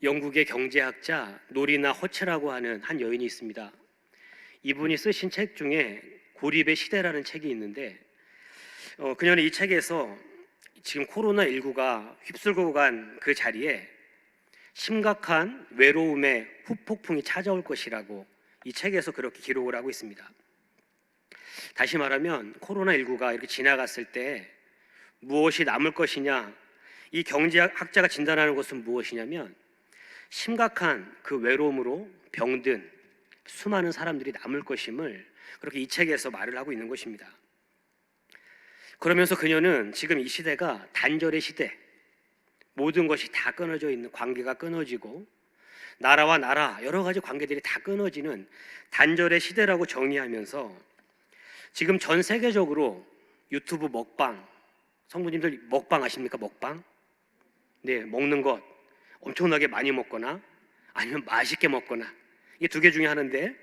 영국의 경제학자 노리나 허츠라고 하는 한 여인이 있습니다. 이분이 쓰신 책 중에 고립의 시대라는 책이 있는데 그녀는 이 책에서 지금 코로나19가 휩쓸고 간 그 자리에 심각한 외로움의 후폭풍이 찾아올 것이라고 이 책에서 그렇게 기록을 하고 있습니다. 다시 말하면 코로나19가 이렇게 지나갔을 때 무엇이 남을 것이냐, 이 경제학자가 진단하는 것은 무엇이냐면 심각한 그 외로움으로 병든 수많은 사람들이 남을 것임을 그렇게 이 책에서 말을 하고 있는 것입니다. 그러면서 그녀는 지금 이 시대가 단절의 시대, 모든 것이 다 끊어져 있는, 관계가 끊어지고 나라와 나라 여러 가지 관계들이 다 끊어지는 단절의 시대라고 정의하면서 지금 전 세계적으로 유튜브 먹방, 성도님들 먹방 아십니까? 먹방? 네, 먹는 것 엄청나게 많이 먹거나 아니면 맛있게 먹거나, 이 두 개 중에 하나인데,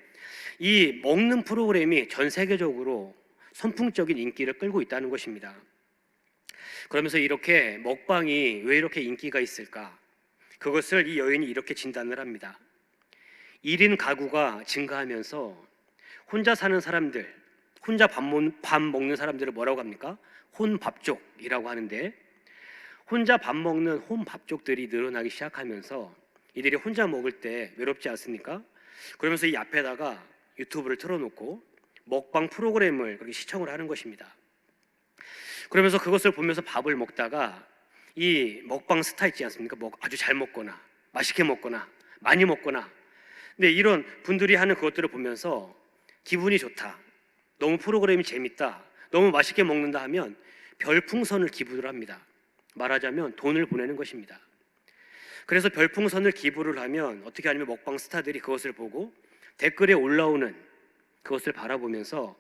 이 먹는 프로그램이 전 세계적으로 선풍적인 인기를 끌고 있다는 것입니다. 그러면서 이렇게 먹방이 왜 이렇게 인기가 있을까? 그것을 이 여인이 이렇게 진단을 합니다. 1인 가구가 증가하면서 혼자 사는 사람들, 혼자 밥 먹는 사람들을 뭐라고 합니까? 혼밥족이라고 하는데, 혼자 밥 먹는 혼밥족들이 늘어나기 시작하면서 이들이 혼자 먹을 때 외롭지 않습니까? 그러면서 이 앞에다가 유튜브를 틀어놓고 먹방 프로그램을 그렇게 시청을 하는 것입니다. 그러면서 그것을 보면서 밥을 먹다가 이 먹방 스타 있지 않습니까? 아주 잘 먹거나 맛있게 먹거나 많이 먹거나, 근데 이런 분들이 하는 그것들을 보면서 기분이 좋다, 너무 프로그램이 재밌다, 너무 맛있게 먹는다 하면 별풍선을 기부를 합니다. 말하자면 돈을 보내는 것입니다. 그래서 별풍선을 기부를 하면 어떻게 하냐면 먹방 스타들이 그것을 보고 댓글에 올라오는 그것을 바라보면서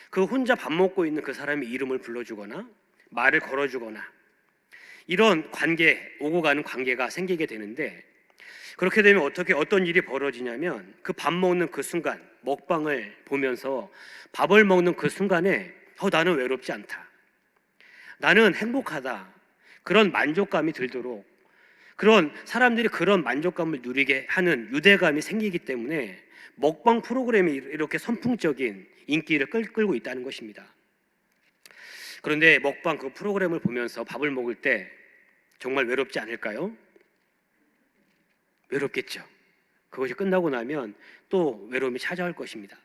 그 혼자 밥 먹고 있는 그 사람의 이름을 불러주거나 말을 걸어주거나, 이런 관계, 오고 가는 관계가 생기게 되는데, 그렇게 되면 어떤 일이 벌어지냐면 그 밥 먹는 그 순간, 먹방을 보면서 밥을 먹는 그 순간에 나는 외롭지 않다, 나는 행복하다, 그런 만족감이 들도록, 그런 사람들이 그런 만족감을 누리게 하는 유대감이 생기기 때문에 먹방 프로그램이 이렇게 선풍적인 인기를 끌고 있다는 것입니다. 그런데 먹방 그 프로그램을 보면서 밥을 먹을 때 정말 외롭지 않을까요? 외롭겠죠. 그것이 끝나고 나면 또 외로움이 찾아올 것입니다.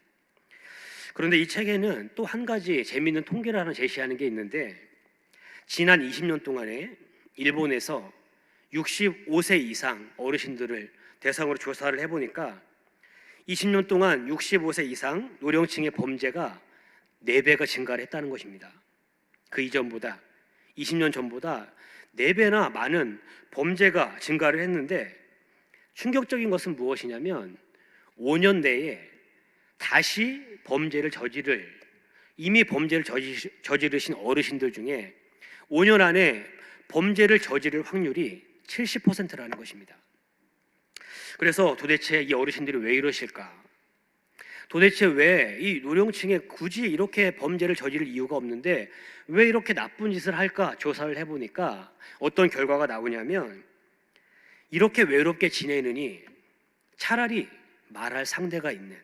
그런데 이 책에는 또 한 가지 재미있는 통계를 하나 제시하는 게 있는데, 지난 20년 동안에 일본에서 65세 이상 어르신들을 대상으로 조사를 해보니까 20년 동안 65세 이상 노령층의 범죄가 4배가 증가를 했다는 것입니다. 그 이전보다, 20년 전보다 4배나 많은 범죄가 증가를 했는데, 충격적인 것은 무엇이냐면 5년 내에 다시 이미 범죄를 저지르신 어르신들 중에 5년 안에 범죄를 저지를 확률이 70%라는 것입니다. 그래서 도대체 이 어르신들이 왜 이러실까? 도대체 왜 이 노령층에 굳이 이렇게 범죄를 저지를 이유가 없는데 왜 이렇게 나쁜 짓을 할까? 조사를 해보니까 어떤 결과가 나오냐면, 이렇게 외롭게 지내느니 차라리 말할 상대가 있는,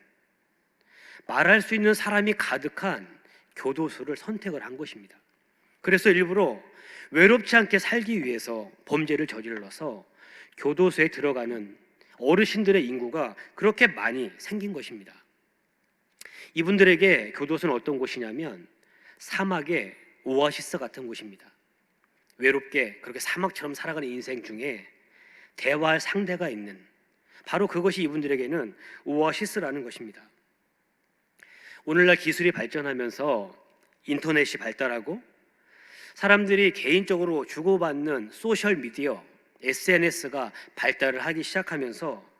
말할 수 있는 사람이 가득한 교도소를 선택을 한 것입니다. 그래서 일부러 외롭지 않게 살기 위해서 범죄를 저질러서 교도소에 들어가는 어르신들의 인구가 그렇게 많이 생긴 것입니다. 이분들에게 교도소는 어떤 곳이냐면 사막의 오아시스 같은 곳입니다. 외롭게 그렇게 사막처럼 살아가는 인생 중에 대화할 상대가 있는, 바로 그것이 이분들에게는 오아시스라는 것입니다. 오늘날 기술이 발전하면서 인터넷이 발달하고 사람들이 개인적으로 주고받는 소셜미디어, SNS가 발달을 하기 시작하면서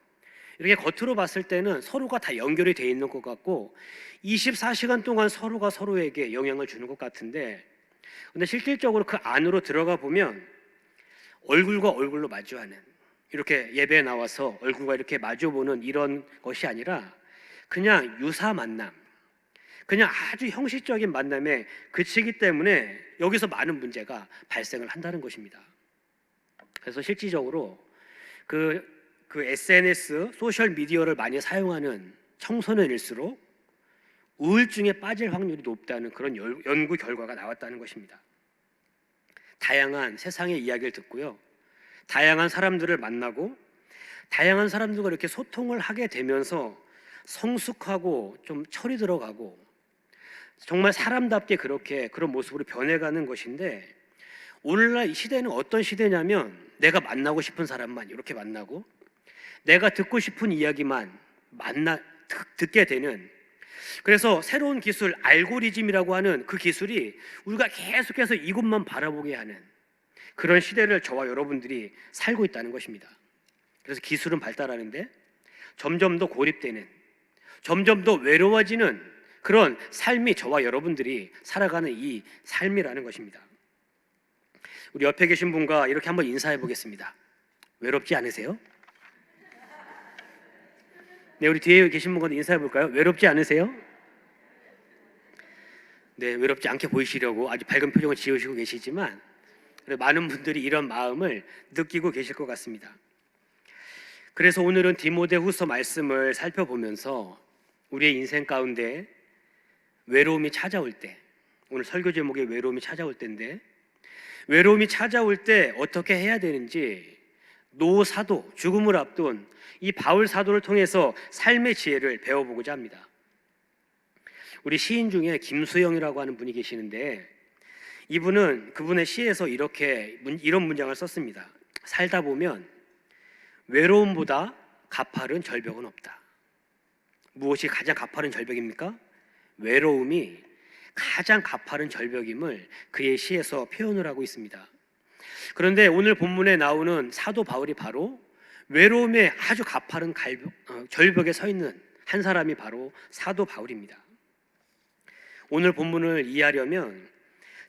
이렇게 겉으로 봤을 때는 서로가 다 연결이 돼 있는 것 같고 24시간 동안 서로가 서로에게 영향을 주는 것 같은데, 근데 실질적으로 그 안으로 들어가 보면 얼굴과 얼굴로 마주하는, 이렇게 예배에 나와서 얼굴과 이렇게 마주보는 이런 것이 아니라 그냥 유사 만남, 그냥 아주 형식적인 만남에 그치기 때문에 여기서 많은 문제가 발생을 한다는 것입니다. 그래서 실질적으로 그 그 SNS, 소셜 미디어를 많이 사용하는 청소년일수록 우울증에 빠질 확률이 높다는 그런 연구 결과가 나왔다는 것입니다. 다양한 세상의 이야기를 듣고요, 다양한 사람들을 만나고 다양한 사람들과 이렇게 소통을 하게 되면서 성숙하고 좀 철이 들어가고 정말 사람답게 그렇게 그런 모습으로 변해가는 것인데, 오늘날 이 시대는 어떤 시대냐면 내가 만나고 싶은 사람만 이렇게 만나고 내가 듣고 싶은 이야기만 듣게 되는, 그래서 새로운 기술 알고리즘이라고 하는 그 기술이 우리가 계속해서 이곳만 바라보게 하는 그런 시대를 저와 여러분들이 살고 있다는 것입니다. 그래서 기술은 발달하는데 점점 더 고립되는, 점점 더 외로워지는 그런 삶이 저와 여러분들이 살아가는 이 삶이라는 것입니다. 우리 옆에 계신 분과 이렇게 한번 인사해 보겠습니다. 외롭지 않으세요? 네, 우리 뒤에 계신 분과 인사해 볼까요? 외롭지 않으세요? 네, 외롭지 않게 보이시려고 아주 밝은 표정을 지으시고 계시지만 많은 분들이 이런 마음을 느끼고 계실 것 같습니다. 그래서 오늘은 디모데후서 말씀을 살펴보면서 우리의 인생 가운데 외로움이 찾아올 때, 오늘 설교 제목이 외로움이 찾아올 때인데, 외로움이 찾아올 때 어떻게 해야 되는지 노 사도, 죽음을 앞둔 이 바울 사도를 통해서 삶의 지혜를 배워보고자 합니다. 우리 시인 중에 김수영이라고 하는 분이 계시는데, 이분은 그분의 시에서 이런 문장을 썼습니다. 살다 보면 외로움보다 가파른 절벽은 없다. 무엇이 가장 가파른 절벽입니까? 외로움이 가장 가파른 절벽임을 그의 시에서 표현을 하고 있습니다. 그런데 오늘 본문에 나오는 사도 바울이 바로 외로움의 아주 가파른 절벽에 서 있는 한 사람이 바로 사도 바울입니다. 오늘 본문을 이해하려면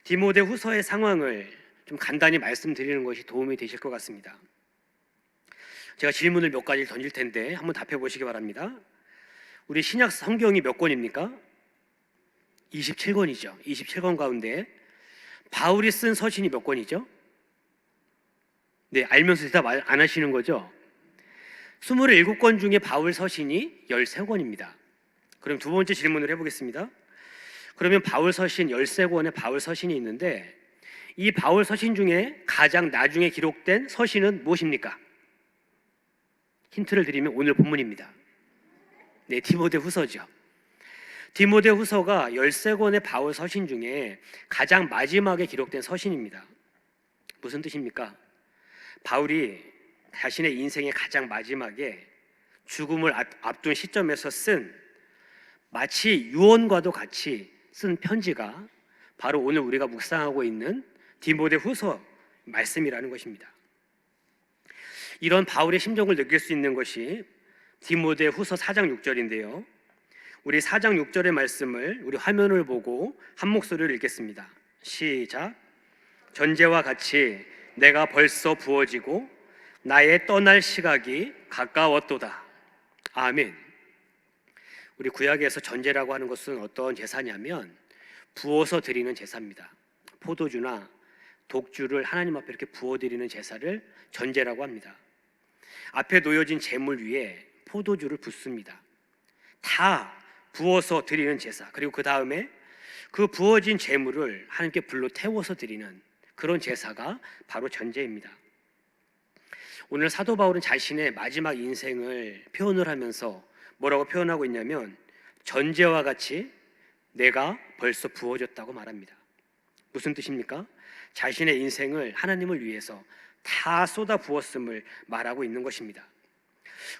디모데후서의 상황을 좀 간단히 말씀드리는 것이 도움이 되실 것 같습니다. 제가 질문을 몇 가지 던질 텐데 한번 답해 보시기 바랍니다. 우리 신약 성경이 몇 권입니까? 27권이죠. 27권 가운데 바울이 쓴 서신이 몇 권이죠? 네, 알면서 대답 안 하시는 거죠? 27권 중에 바울 서신이 13권입니다. 그럼 두 번째 질문을 해보겠습니다. 그러면 바울 서신 13권의 바울 서신이 있는데, 이 바울 서신 중에 가장 나중에 기록된 서신은 무엇입니까? 힌트를 드리면 오늘 본문입니다. 네, 디모데후서죠. 디모데후서가 13권의 바울 서신 중에 가장 마지막에 기록된 서신입니다. 무슨 뜻입니까? 바울이 자신의 인생의 가장 마지막에 죽음을 앞둔 시점에서 쓴, 마치 유언과도 같이 쓴 편지가 바로 오늘 우리가 묵상하고 있는 디모데후서 말씀이라는 것입니다. 이런 바울의 심정을 느낄 수 있는 것이 디모데후서 4장 6절인데요. 우리 4장 6절의 말씀을 우리 화면을 보고 한 목소리를 읽겠습니다. 시작. 전제와 같이 내가 벌써 부어지고 나의 떠날 시각이 가까웠도다. 아멘. 우리 구약에서 전제라고 하는 것은 어떤 제사냐면 부어서 드리는 제사입니다. 포도주나 독주를 하나님 앞에 이렇게 부어드리는 제사를 전제라고 합니다. 앞에 놓여진 제물 위에 포도주를 붓습니다. 다 부어서 드리는 제사, 그리고 그 다음에 그 부어진 제물을 하나님께 불로 태워서 드리는 그런 제사가 바로 전제입니다. 오늘 사도 바울은 자신의 마지막 인생을 표현을 하면서 뭐라고 표현하고 있냐면 전제와 같이 내가 벌써 부어졌다고 말합니다. 무슨 뜻입니까? 자신의 인생을 하나님을 위해서 다 쏟아 부었음을 말하고 있는 것입니다.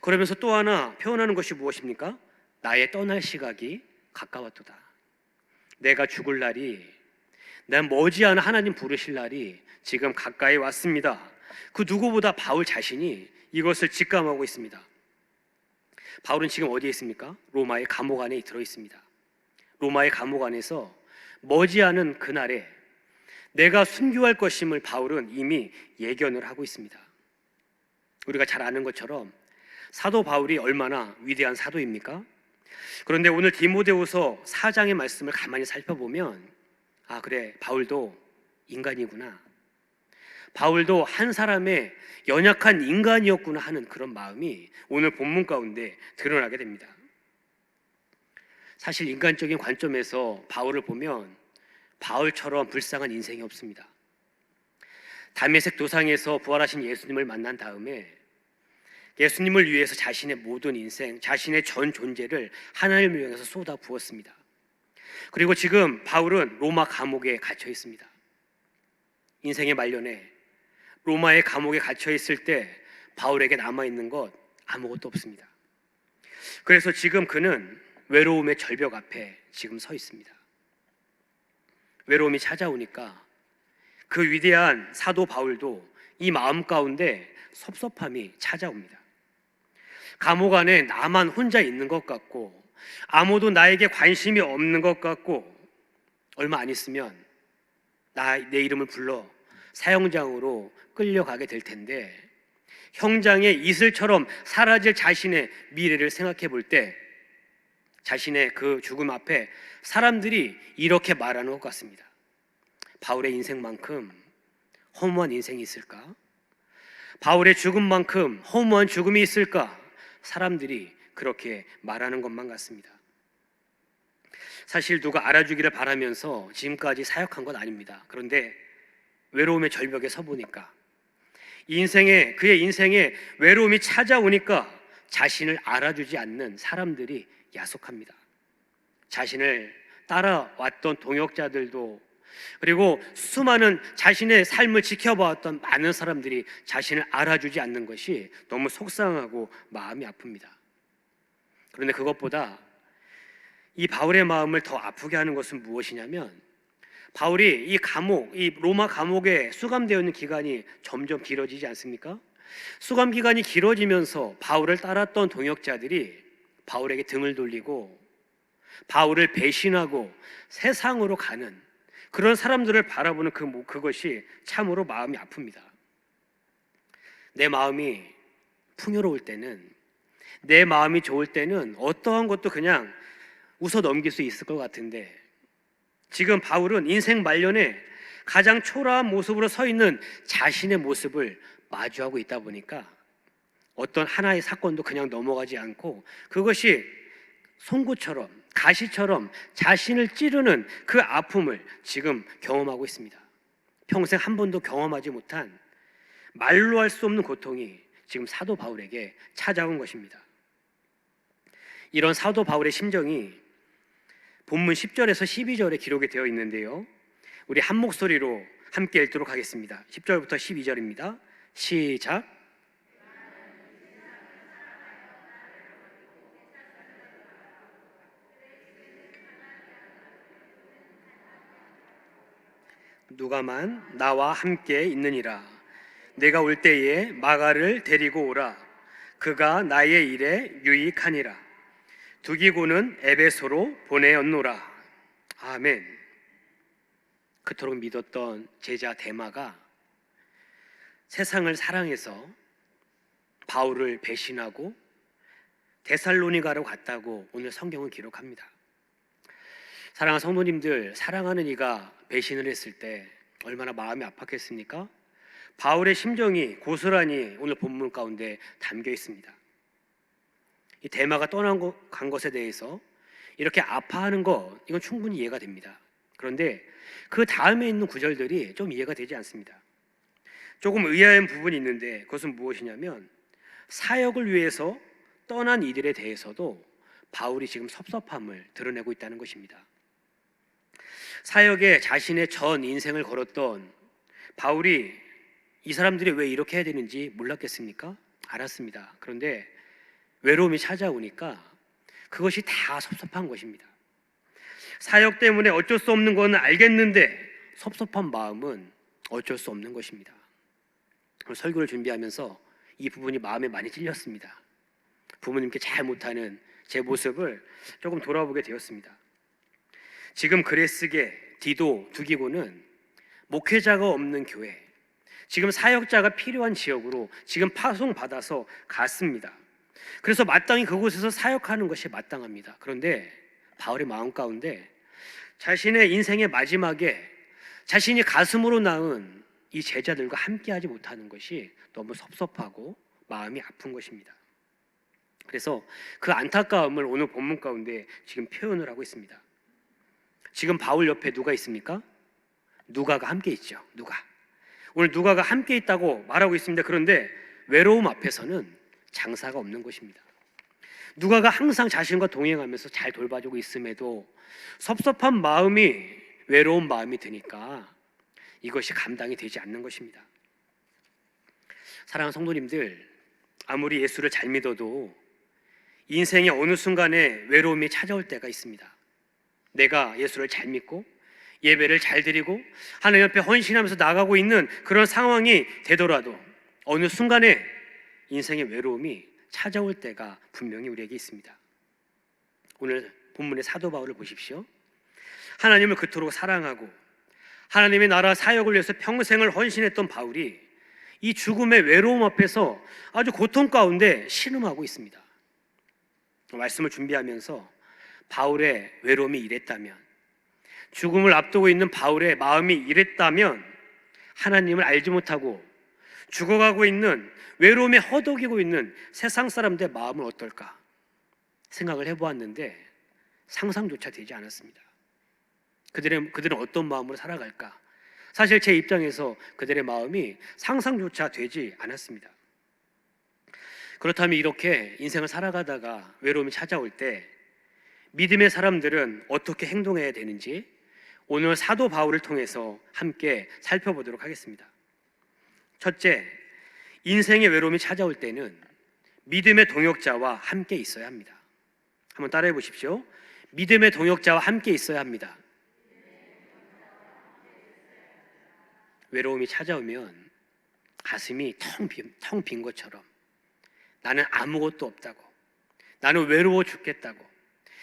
그러면서 또 하나 표현하는 것이 무엇입니까? 나의 떠날 시각이 가까웠도다. 내가 죽을 날이, 난 머지않아 하나님 부르실 날이 지금 가까이 왔습니다. 그 누구보다 바울 자신이 이것을 직감하고 있습니다. 바울은 지금 어디에 있습니까? 로마의 감옥 안에 들어 있습니다. 로마의 감옥 안에서 머지않은 그날에 내가 순교할 것임을 바울은 이미 예견을 하고 있습니다. 우리가 잘 아는 것처럼 사도 바울이 얼마나 위대한 사도입니까? 그런데 오늘 디모데후서 4장의 말씀을 가만히 살펴보면, 아 그래, 바울도 인간이구나. 바울도 한 사람의 연약한 인간이었구나 하는 그런 마음이 오늘 본문 가운데 드러나게 됩니다. 사실 인간적인 관점에서 바울을 보면 바울처럼 불쌍한 인생이 없습니다. 다메섹 도상에서 부활하신 예수님을 만난 다음에 예수님을 위해서 자신의 모든 인생, 자신의 전 존재를 하나님을 위해서 쏟아 부었습니다. 그리고 지금 바울은 로마 감옥에 갇혀 있습니다. 인생의 말년에 로마의 감옥에 갇혀 있을 때 바울에게 남아있는 것 아무것도 없습니다. 그래서 지금 그는 외로움의 절벽 앞에 지금 서 있습니다. 외로움이 찾아오니까 그 위대한 사도 바울도 이 마음 가운데 섭섭함이 찾아옵니다. 감옥 안에 나만 혼자 있는 것 같고 아무도 나에게 관심이 없는 것 같고 얼마 안 있으면 내 이름을 불러 사형장으로 끌려가게 될 텐데 형장의 이슬처럼 사라질 자신의 미래를 생각해 볼 때 자신의 그 죽음 앞에 사람들이 이렇게 말하는 것 같습니다. 바울의 인생만큼 허무한 인생이 있을까? 바울의 죽음만큼 허무한 죽음이 있을까? 사람들이 그렇게 말하는 것만 같습니다. 사실 누가 알아주기를 바라면서 지금까지 사역한 건 아닙니다. 그런데 외로움의 절벽에 서보니까 그의 인생에 외로움이 찾아오니까 자신을 알아주지 않는 사람들이 야속합니다. 자신을 따라왔던 동역자들도 그리고 수많은 자신의 삶을 지켜봐왔던 많은 사람들이 자신을 알아주지 않는 것이 너무 속상하고 마음이 아픕니다. 그런데 그것보다 이 바울의 마음을 더 아프게 하는 것은 무엇이냐면 바울이 이 로마 감옥에 수감되어 있는 기간이 점점 길어지지 않습니까? 수감 기간이 길어지면서 바울을 따랐던 동역자들이 바울에게 등을 돌리고 바울을 배신하고 세상으로 가는 그런 사람들을 바라보는 그것이 참으로 마음이 아픕니다. 내 마음이 풍요로울 때는, 내 마음이 좋을 때는 어떠한 것도 그냥 웃어 넘길 수 있을 것 같은데 지금 바울은 인생 말년에 가장 초라한 모습으로 서 있는 자신의 모습을 마주하고 있다 보니까 어떤 하나의 사건도 그냥 넘어가지 않고 그것이 송구처럼 가시처럼 자신을 찌르는 그 아픔을 지금 경험하고 있습니다. 평생 한 번도 경험하지 못한 말로 할 수 없는 고통이 지금 사도 바울에게 찾아온 것입니다. 이런 사도 바울의 심정이 본문 10절에서 12절에 기록이 되어 있는데요, 우리 한 목소리로 함께 읽도록 하겠습니다. 10절부터 12절입니다. 시작. 누가만 나와 함께 있느니라. 내가 올 때에 마가를 데리고 오라. 그가 나의 일에 유익하니라. 두기고는 에베소로 보내었노라. 아멘. 그토록 믿었던 제자 데마가 세상을 사랑해서 바울을 배신하고 데살로니가로 갔다고 오늘 성경은 기록합니다. 사랑하는 성도님들, 사랑하는 이가 배신을 했을 때 얼마나 마음이 아팠겠습니까? 바울의 심정이 고스란히 오늘 본문 가운데 담겨 있습니다. 이 데마가 간 것에 대해서 이렇게 아파하는 것, 이건 충분히 이해가 됩니다. 그런데 그 다음에 있는 구절들이 좀 이해가 되지 않습니다. 조금 의아한 부분이 있는데 그것은 무엇이냐면 사역을 위해서 떠난 이들에 대해서도 바울이 지금 섭섭함을 드러내고 있다는 것입니다. 사역에 자신의 전 인생을 걸었던 바울이 이 사람들이 왜 이렇게 해야 되는지 몰랐겠습니까? 알았습니다. 그런데 외로움이 찾아오니까 그것이 다 섭섭한 것입니다. 사역 때문에 어쩔 수 없는 건 알겠는데 섭섭한 마음은 어쩔 수 없는 것입니다. 설교를 준비하면서 이 부분이 마음에 많이 찔렸습니다. 부모님께 잘 못하는 제 모습을 조금 돌아보게 되었습니다. 지금 그레스게, 디도, 두기고는 목회자가 없는 교회, 지금 사역자가 필요한 지역으로 지금 파송받아서 갔습니다. 그래서 마땅히 그곳에서 사역하는 것이 마땅합니다. 그런데 바울의 마음 가운데 자신의 인생의 마지막에 자신이 가슴으로 낳은 이 제자들과 함께하지 못하는 것이 너무 섭섭하고 마음이 아픈 것입니다. 그래서 그 안타까움을 오늘 본문 가운데 지금 표현을 하고 있습니다. 지금 바울 옆에 누가 있습니까? 누가가 함께 있죠. 오늘 누가가 함께 있다고 말하고 있습니다. 그런데 외로움 앞에서는 장사가 없는 것입니다. 누가가 항상 자신과 동행하면서 잘 돌봐주고 있음에도 섭섭한 마음이, 외로운 마음이 드니까 이것이 감당이 되지 않는 것입니다. 사랑하는 성도님들, 아무리 예수를 잘 믿어도 인생의 어느 순간에 외로움이 찾아올 때가 있습니다. 내가 예수를 잘 믿고 예배를 잘 드리고 하나님 앞에 헌신하면서 나가고 있는 그런 상황이 되더라도 어느 순간에 인생의 외로움이 찾아올 때가 분명히 우리에게 있습니다. 오늘 본문의 사도 바울을 보십시오. 하나님을 그토록 사랑하고 하나님의 나라 사역을 위해서 평생을 헌신했던 바울이 이 죽음의 외로움 앞에서 아주 고통 가운데 신음하고 있습니다. 말씀을 준비하면서 바울의 외로움이 이랬다면, 죽음을 앞두고 있는 바울의 마음이 이랬다면, 하나님을 알지 못하고 죽어가고 있는, 외로움에 허덕이고 있는 세상 사람들의 마음은 어떨까 생각을 해보았는데 상상조차 되지 않았습니다. 그들은 어떤 마음으로 살아갈까? 사실 제 입장에서 그들의 마음이 상상조차 되지 않았습니다. 그렇다면 이렇게 인생을 살아가다가 외로움이 찾아올 때 믿음의 사람들은 어떻게 행동해야 되는지 오늘 사도 바울을 통해서 함께 살펴보도록 하겠습니다. 첫째, 인생의 외로움이 찾아올 때는 믿음의 동역자와 함께 있어야 합니다. 한번 따라해 보십시오. 믿음의 동역자와 함께 있어야 합니다. 외로움이 찾아오면 가슴이 텅 빈 것처럼, 나는 아무것도 없다고, 나는 외로워 죽겠다고,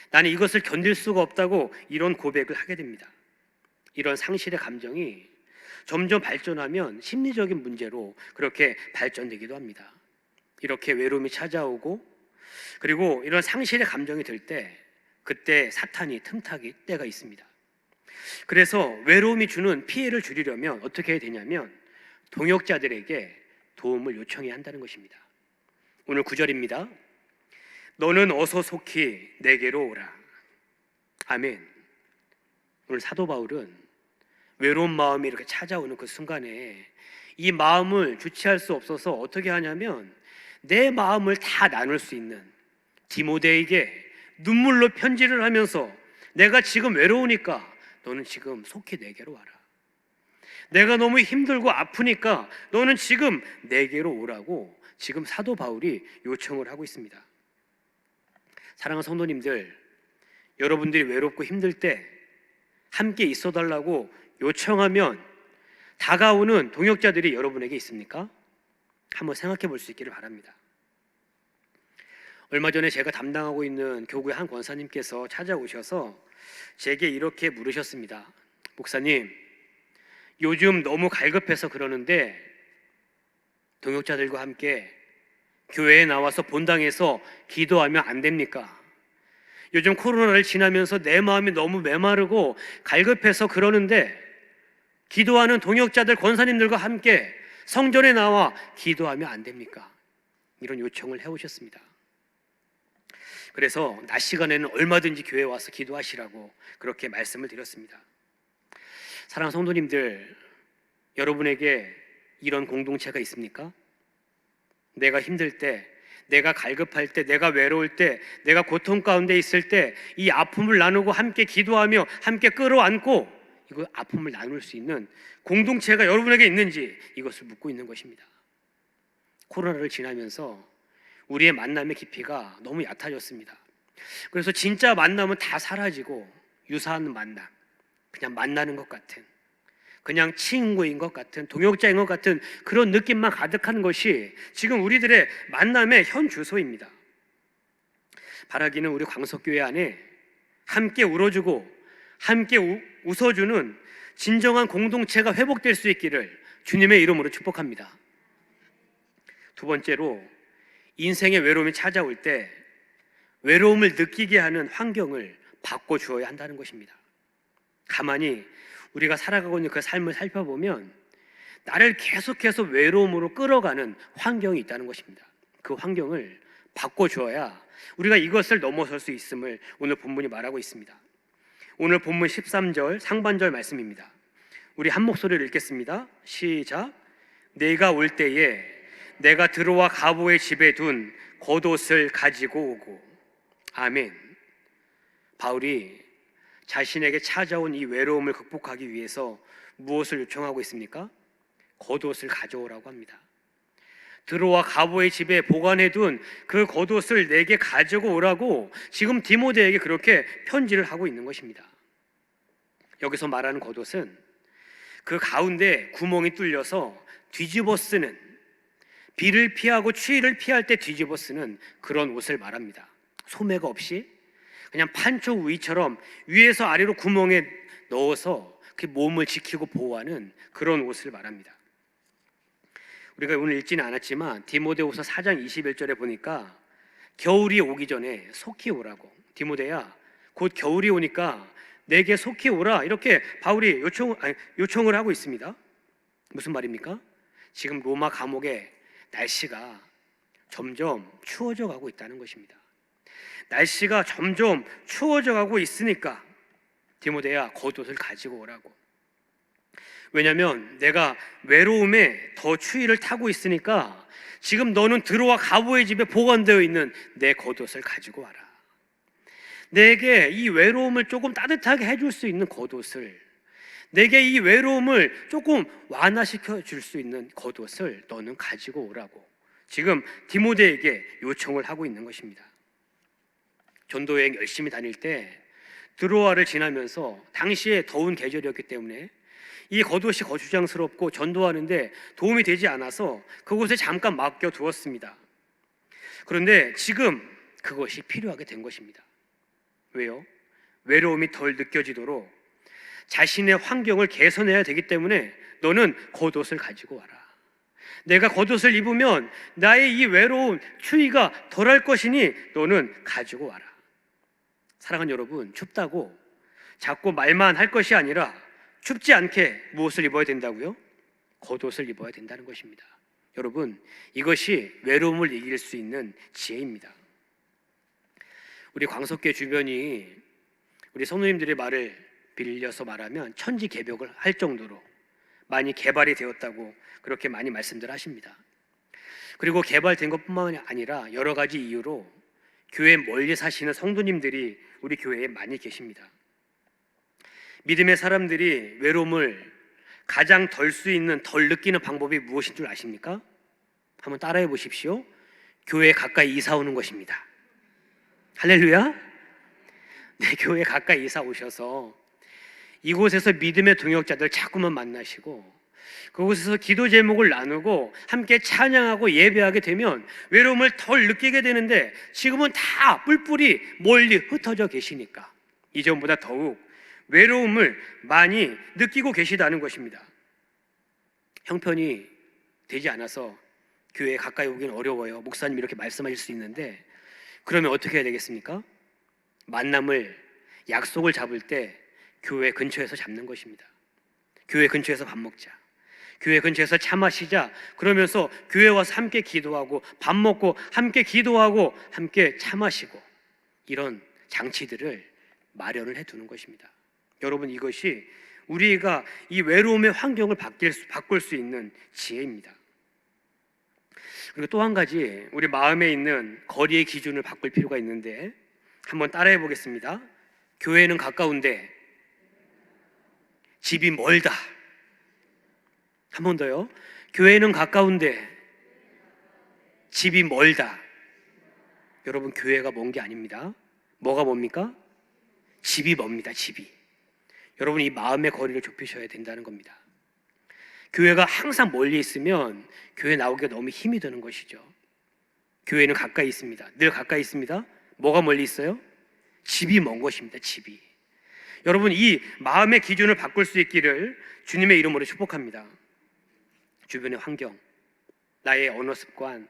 나는 이것을 견딜 수가 없다고 이런 고백을 하게 됩니다. 이런 상실의 감정이 점점 발전하면 심리적인 문제로 그렇게 발전되기도 합니다. 이렇게 외로움이 찾아오고 그리고 이런 상실의 감정이 들 때 그때 사탄이 틈타기 때가 있습니다. 그래서 외로움이 주는 피해를 줄이려면 어떻게 해야 되냐면 동역자들에게 도움을 요청해야 한다는 것입니다. 오늘 9절입니다. 너는 어서 속히 내게로 오라. 아멘. 오늘 사도 바울은 외로운 마음이 이렇게 찾아오는 그 순간에 이 마음을 주체할 수 없어서 어떻게 하냐면 내 마음을 다 나눌 수 있는 디모데에게 눈물로 편지를 하면서 내가 지금 외로우니까 너는 지금 속히 내게로 와라. 내가 너무 힘들고 아프니까 너는 지금 내게로 오라고 지금 사도 바울이 요청을 하고 있습니다. 사랑하는 성도님들, 여러분들이 외롭고 힘들 때 함께 있어달라고 요청하면 다가오는 동역자들이 여러분에게 있습니까? 한번 생각해 볼 수 있기를 바랍니다. 얼마 전에 제가 담당하고 있는 교구의 한 권사님께서 찾아오셔서 제게 이렇게 물으셨습니다. 목사님, 요즘 너무 갈급해서 그러는데 동역자들과 함께 교회에 나와서 본당에서 기도하면 안 됩니까? 요즘 코로나를 지나면서 내 마음이 너무 메마르고 갈급해서 그러는데 기도하는 동역자들, 권사님들과 함께 성전에 나와 기도하면 안 됩니까? 이런 요청을 해오셨습니다. 그래서 낮 시간에는 얼마든지 교회에 와서 기도하시라고 그렇게 말씀을 드렸습니다. 사랑하는 성도님들, 여러분에게 이런 공동체가 있습니까? 내가 힘들 때, 내가 갈급할 때, 내가 외로울 때, 내가 고통 가운데 있을 때 이 아픔을 나누고 함께 기도하며 함께 끌어안고 이거 아픔을 나눌 수 있는 공동체가 여러분에게 있는지 이것을 묻고 있는 것입니다. 코로나를 지나면서 우리의 만남의 깊이가 너무 얕아졌습니다. 그래서 진짜 만남은 다 사라지고 유사한 만남, 그냥 만나는 것 같은, 그냥 친구인 것 같은, 동역자인 것 같은 그런 느낌만 가득한 것이 지금 우리들의 만남의 현 주소입니다. 바라기는 우리 광석교회 안에 함께 울어주고 함께 웃어주는 진정한 공동체가 회복될 수 있기를 주님의 이름으로 축복합니다. 두 번째로, 인생의 외로움이 찾아올 때 외로움을 느끼게 하는 환경을 바꿔주어야 한다는 것입니다. 가만히 우리가 살아가고 있는 그 삶을 살펴보면 나를 계속해서 외로움으로 끌어가는 환경이 있다는 것입니다. 그 환경을 바꿔주어야 우리가 이것을 넘어설 수 있음을 오늘 본문이 말하고 있습니다. 오늘 본문 13절 상반절 말씀입니다. 우리 한 목소리를 읽겠습니다. 시작. 내가 올 때에 내가 들어와 가보의 집에 둔 겉옷을 가지고 오고. 아멘. 바울이 자신에게 찾아온 이 외로움을 극복하기 위해서 무엇을 요청하고 있습니까? 겉옷을 가져오라고 합니다. 들어와 가보의 집에 보관해둔 그 겉옷을 내게 가지고 오라고 지금 디모데에게 그렇게 편지를 하고 있는 것입니다. 여기서 말하는 겉옷은 그 가운데 구멍이 뚫려서 뒤집어 쓰는, 비를 피하고 추위를 피할 때 뒤집어 쓰는 그런 옷을 말합니다. 소매가 없이 그냥 판초 우이처럼 위에서 아래로 구멍에 넣어서 그 몸을 지키고 보호하는 그런 옷을 말합니다. 우리가 오늘 읽지는 않았지만 디모데후서 4장 21절에 보니까 겨울이 오기 전에 속히 오라고. 디모데야, 곧 겨울이 오니까 내게 속히 오라, 이렇게 바울이 요청을 하고 있습니다. 무슨 말입니까? 지금 로마 감옥에 날씨가 점점 추워져 가고 있다는 것입니다. 날씨가 점점 추워져 가고 있으니까 디모데야, 겉옷을 가지고 오라고. 왜냐하면 내가 외로움에 더 추위를 타고 있으니까 지금 너는 들어와 가보의 집에 보관되어 있는 내 겉옷을 가지고 와라. 내게 이 외로움을 조금 따뜻하게 해줄 수 있는 겉옷을, 내게 이 외로움을 조금 완화시켜 줄 수 있는 겉옷을 너는 가지고 오라고 지금 디모데에게 요청을 하고 있는 것입니다. 전도여행 열심히 다닐 때 드로아를 지나면서 당시에 더운 계절이었기 때문에 이 겉옷이 거추장스럽고 전도하는데 도움이 되지 않아서 그곳에 잠깐 맡겨두었습니다. 그런데 지금 그것이 필요하게 된 것입니다. 왜요? 외로움이 덜 느껴지도록 자신의 환경을 개선해야 되기 때문에 너는 겉옷을 가지고 와라. 내가 겉옷을 입으면 나의 이 외로운 추위가 덜할 것이니 너는 가지고 와라. 사랑하는 여러분, 춥다고 자꾸 말만 할 것이 아니라 춥지 않게 무엇을 입어야 된다고요? 겉옷을 입어야 된다는 것입니다. 여러분, 이것이 외로움을 이길 수 있는 지혜입니다. 우리 광석교 주변이 우리 성도님들의 말을 빌려서 말하면 천지개벽을 할 정도로 많이 개발이 되었다고 그렇게 많이 말씀들 하십니다. 그리고 개발된 것뿐만 아니라 여러 가지 이유로 교회 멀리 사시는 성도님들이 우리 교회에 많이 계십니다. 믿음의 사람들이 외로움을 가장 덜 수 있는, 덜 느끼는 방법이 무엇인 줄 아십니까? 한번 따라해 보십시오. 교회에 가까이 이사 오는 것입니다. 할렐루야. 네, 교회에 가까이 이사 오셔서 이곳에서 믿음의 동역자들 자꾸만 만나시고 그곳에서 기도 제목을 나누고 함께 찬양하고 예배하게 되면 외로움을 덜 느끼게 되는데, 지금은 다 뿔뿔이 멀리 흩어져 계시니까 이전보다 더욱 외로움을 많이 느끼고 계시다는 것입니다. 형편이 되지 않아서 교회에 가까이 오기는 어려워요. 목사님 이렇게 말씀하실 수 있는데, 그러면 어떻게 해야 되겠습니까? 만남을, 약속을 잡을 때 교회 근처에서 잡는 것입니다. 교회 근처에서 밥 먹자, 교회 근처에서 차 마시자, 그러면서 교회 와서 함께 기도하고 밥 먹고 함께 기도하고 함께 차 마시고, 이런 장치들을 마련을 해두는 것입니다. 여러분, 이것이 우리가 이 외로움의 환경을 바꿀 수 있는 지혜입니다. 그리고 또 한 가지, 우리 마음에 있는 거리의 기준을 바꿀 필요가 있는데 한번 따라해 보겠습니다. 교회는 가까운데 집이 멀다. 한 번 더요. 교회는 가까운데 집이 멀다. 여러분, 교회가 먼 게 아닙니다. 뭐가 뭡니까? 집이 멉니다. 집이. 여러분, 이 마음의 거리를 좁히셔야 된다는 겁니다. 교회가 항상 멀리 있으면 교회 나오기가 너무 힘이 드는 것이죠. 교회는 가까이 있습니다. 늘 가까이 있습니다. 뭐가 멀리 있어요? 집이 먼 것입니다. 집이. 여러분, 이 마음의 기준을 바꿀 수 있기를 주님의 이름으로 축복합니다. 주변의 환경, 나의 언어 습관,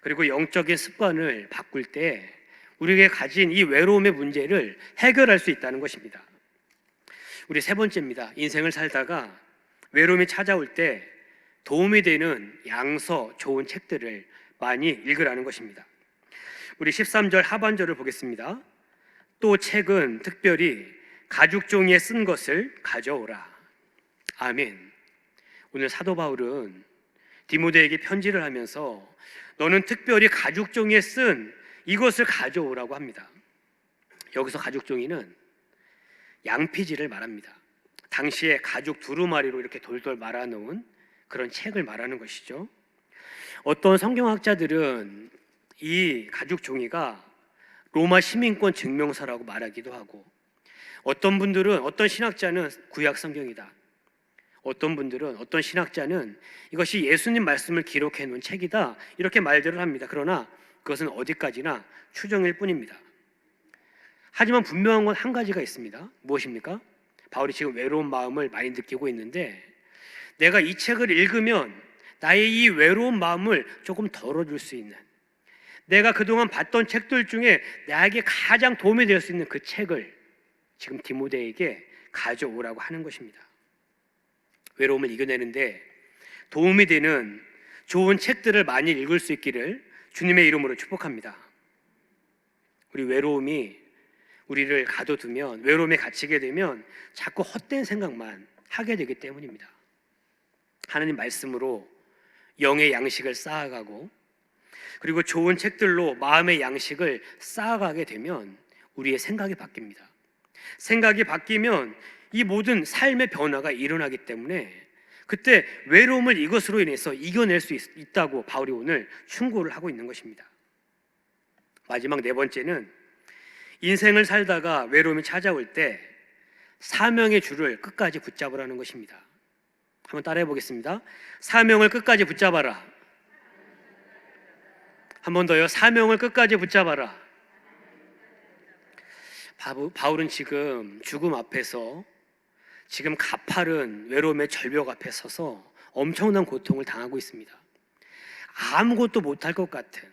그리고 영적인 습관을 바꿀 때 우리에게 가진 이 외로움의 문제를 해결할 수 있다는 것입니다. 우리 세 번째입니다. 인생을 살다가 외로움이 찾아올 때 도움이 되는 양서 좋은 책들을 많이 읽으라는 것입니다. 우리 13절 하반절을 보겠습니다. 또 책은 특별히 가죽 종이에 쓴 것을 가져오라. 아멘. 오늘 사도 바울은 디모데에게 편지를 하면서 너는 특별히 가죽 종이에 쓴 이것을 가져오라고 합니다. 여기서 가죽 종이는 양피지를 말합니다. 당시에 가죽 두루마리로 이렇게 돌돌 말아놓은 그런 책을 말하는 것이죠. 어떤 성경학자들은 이 가죽 종이가 로마 시민권 증명서라고 말하기도 하고, 어떤 분들은, 어떤 신학자는 구약 성경이다, 어떤 신학자는 이것이 예수님 말씀을 기록해 놓은 책이다, 이렇게 말들을 합니다. 그러나 그것은 어디까지나 추정일 뿐입니다. 하지만 분명한 건 한 가지가 있습니다. 무엇입니까? 바울이 지금 외로운 마음을 많이 느끼고 있는데, 내가 이 책을 읽으면 나의 이 외로운 마음을 조금 덜어줄 수 있는, 내가 그동안 봤던 책들 중에 나에게 가장 도움이 될 수 있는 그 책을 지금 디모데에게 가져오라고 하는 것입니다. 외로움을 이겨내는데 도움이 되는 좋은 책들을 많이 읽을 수 있기를 주님의 이름으로 축복합니다. 우리 외로움이 우리를 가둬두면, 외로움에 갇히게 되면 자꾸 헛된 생각만 하게 되기 때문입니다. 하나님 말씀으로 영의 양식을 쌓아가고, 그리고 좋은 책들로 마음의 양식을 쌓아가게 되면 우리의 생각이 바뀝니다. 생각이 바뀌면 이 모든 삶의 변화가 일어나기 때문에 그때 외로움을 이것으로 인해서 이겨낼 수 있다고 바울이 오늘 충고를 하고 있는 것입니다. 마지막 네 번째는 인생을 살다가 외로움이 찾아올 때 사명의 줄을 끝까지 붙잡으라는 것입니다. 한번 따라해 보겠습니다. 사명을 끝까지 붙잡아라. 한 번 더요. 사명을 끝까지 붙잡아라. 바울은 지금 죽음 앞에서, 지금 가파른 외로움의 절벽 앞에 서서 엄청난 고통을 당하고 있습니다. 아무것도 못할 것 같은,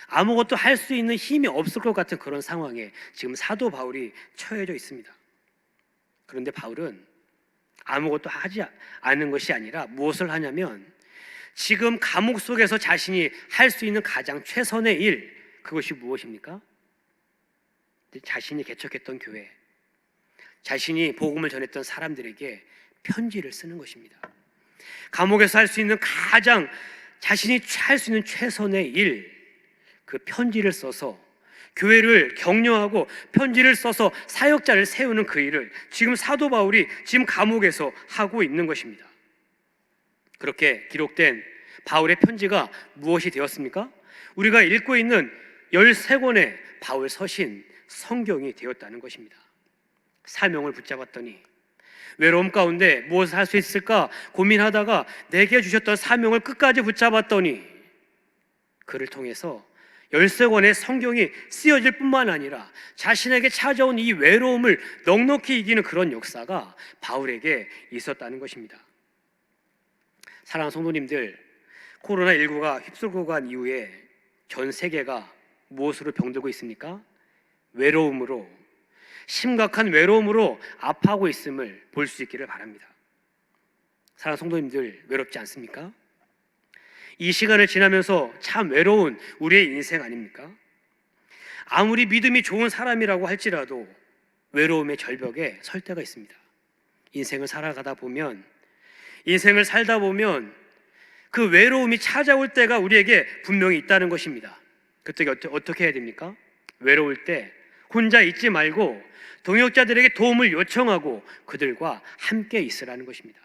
아무것도 할 수 있는 힘이 없을 것 같은 그런 상황에 지금 사도 바울이 처해져 있습니다. 그런데 바울은 아무것도 하지 않는 것이 아니라 무엇을 하냐면, 지금 감옥 속에서 자신이 할 수 있는 가장 최선의 일, 그것이 무엇입니까? 자신이 개척했던 교회, 자신이 복음을 전했던 사람들에게 편지를 쓰는 것입니다. 감옥에서 할 수 있는 가장 자신이 할 수 있는 최선의 일, 그 편지를 써서 교회를 격려하고 편지를 써서 사역자를 세우는 그 일을 지금 사도 바울이 지금 감옥에서 하고 있는 것입니다. 그렇게 기록된 바울의 편지가 무엇이 되었습니까? 우리가 읽고 있는 13권의 바울 서신 성경이 되었다는 것입니다. 사명을 붙잡았더니, 외로움 가운데 무엇을 할 수 있을까 고민하다가 내게 주셨던 사명을 끝까지 붙잡았더니, 그를 통해서 13권의 성경이 쓰여질 뿐만 아니라 자신에게 찾아온 이 외로움을 넉넉히 이기는 그런 역사가 바울에게 있었다는 것입니다. 사랑하는 성도님들, 코로나19가 휩쓸고 간 이후에 전 세계가 무엇으로 병들고 있습니까? 외로움으로, 심각한 외로움으로 아파하고 있음을 볼 수 있기를 바랍니다. 사랑하는 성도님들, 외롭지 않습니까? 이 시간을 지나면서 참 외로운 우리의 인생 아닙니까? 아무리 믿음이 좋은 사람이라고 할지라도 외로움의 절벽에 설 때가 있습니다. 인생을 살다 보면 그 외로움이 찾아올 때가 우리에게 분명히 있다는 것입니다. 그때 어떻게 해야 됩니까? 외로울 때 혼자 있지 말고 동역자들에게 도움을 요청하고 그들과 함께 있으라는 것입니다.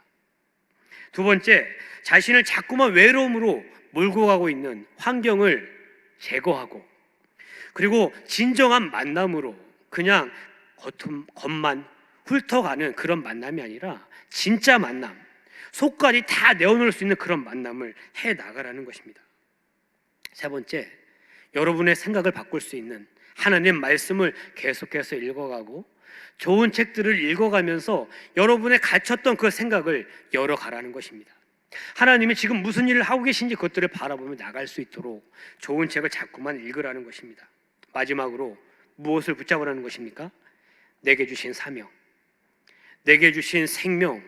두 번째, 자신을 자꾸만 외로움으로 몰고 가고 있는 환경을 제거하고, 그리고 진정한 만남으로, 그냥 겉만 훑어가는 그런 만남이 아니라 진짜 만남, 속까지 다 내어놓을 수 있는 그런 만남을 해 나가라는 것입니다. 세 번째, 여러분의 생각을 바꿀 수 있는 하나님 말씀을 계속해서 읽어가고 좋은 책들을 읽어가면서 여러분의 갇혔던 그 생각을 열어가라는 것입니다. 하나님이 지금 무슨 일을 하고 계신지 그것들을 바라보며 나갈 수 있도록 좋은 책을 자꾸만 읽으라는 것입니다. 마지막으로 무엇을 붙잡으라는 것입니까? 내게 주신 사명, 내게 주신 생명,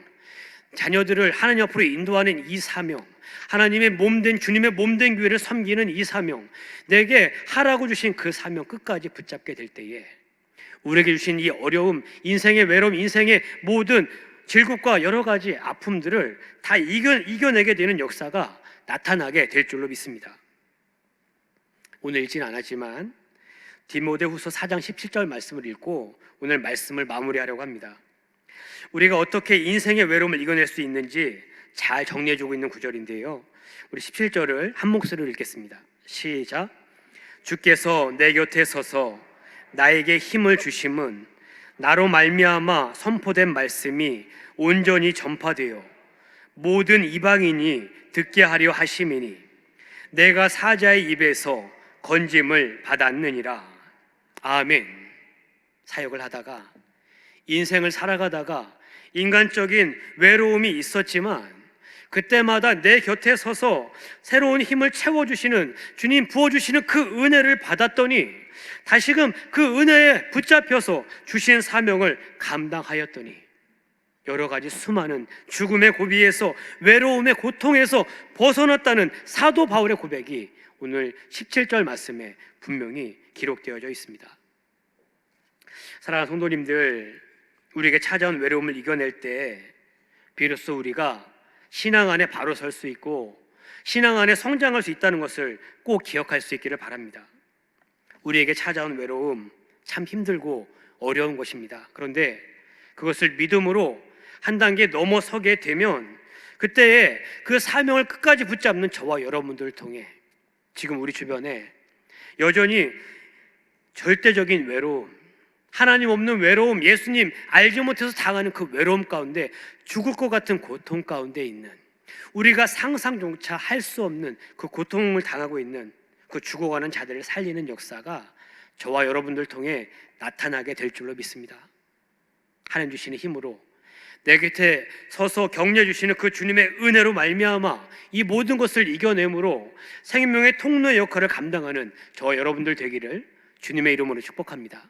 자녀들을 하나님 앞으로 인도하는 이 사명, 하나님의 몸된 주님의 몸된 교회를 섬기는 이 사명, 내게 하라고 주신 그 사명 끝까지 붙잡게 될 때에 우리에게 주신 이 어려움, 인생의 외로움, 인생의 모든 질곡과 여러 가지 아픔들을 다 이겨내게 되는 역사가 나타나게 될 줄로 믿습니다. 오늘 읽지는 않았지만 디모데후서 4장 17절 말씀을 읽고 오늘 말씀을 마무리하려고 합니다. 우리가 어떻게 인생의 외로움을 이겨낼 수 있는지 잘 정리해주고 있는 구절인데요, 우리 17절을 한 목소리로 읽겠습니다. 시작. 주께서 내 곁에 서서 나에게 힘을 주심은 나로 말미암아 선포된 말씀이 온전히 전파되어 모든 이방인이 듣게 하려 하심이니 내가 사자의 입에서 건짐을 받았느니라. 아멘. 사역을 하다가 인생을 살아가다가 인간적인 외로움이 있었지만 그때마다 내 곁에 서서 새로운 힘을 채워주시는 주님 부어주시는 그 은혜를 받았더니 다시금 그 은혜에 붙잡혀서 주신 사명을 감당하였더니 여러 가지 수많은 죽음의 고비에서 외로움의 고통에서 벗어났다는 사도 바울의 고백이 오늘 17절 말씀에 분명히 기록되어져 있습니다. 사랑하는 성도님들, 우리에게 찾아온 외로움을 이겨낼 때 비로소 우리가 신앙 안에 바로 설 수 있고 신앙 안에 성장할 수 있다는 것을 꼭 기억할 수 있기를 바랍니다. 우리에게 찾아온 외로움 참 힘들고 어려운 것입니다. 그런데 그것을 믿음으로 한 단계 넘어서게 되면 그때에 그 사명을 끝까지 붙잡는 저와 여러분들을 통해 지금 우리 주변에 여전히 절대적인 외로움, 하나님 없는 외로움, 예수님 알지 못해서 당하는 그 외로움 가운데 죽을 것 같은 고통 가운데 있는, 우리가 상상조차 할 수 없는 그 고통을 당하고 있는 그 죽어가는 자들을 살리는 역사가 저와 여러분들 통해 나타나게 될 줄로 믿습니다. 하나님 주시는 힘으로 내 곁에 서서 격려해 주시는 그 주님의 은혜로 말미암아 이 모든 것을 이겨내므로 생명의 통로의 역할을 감당하는 저와 여러분들 되기를 주님의 이름으로 축복합니다.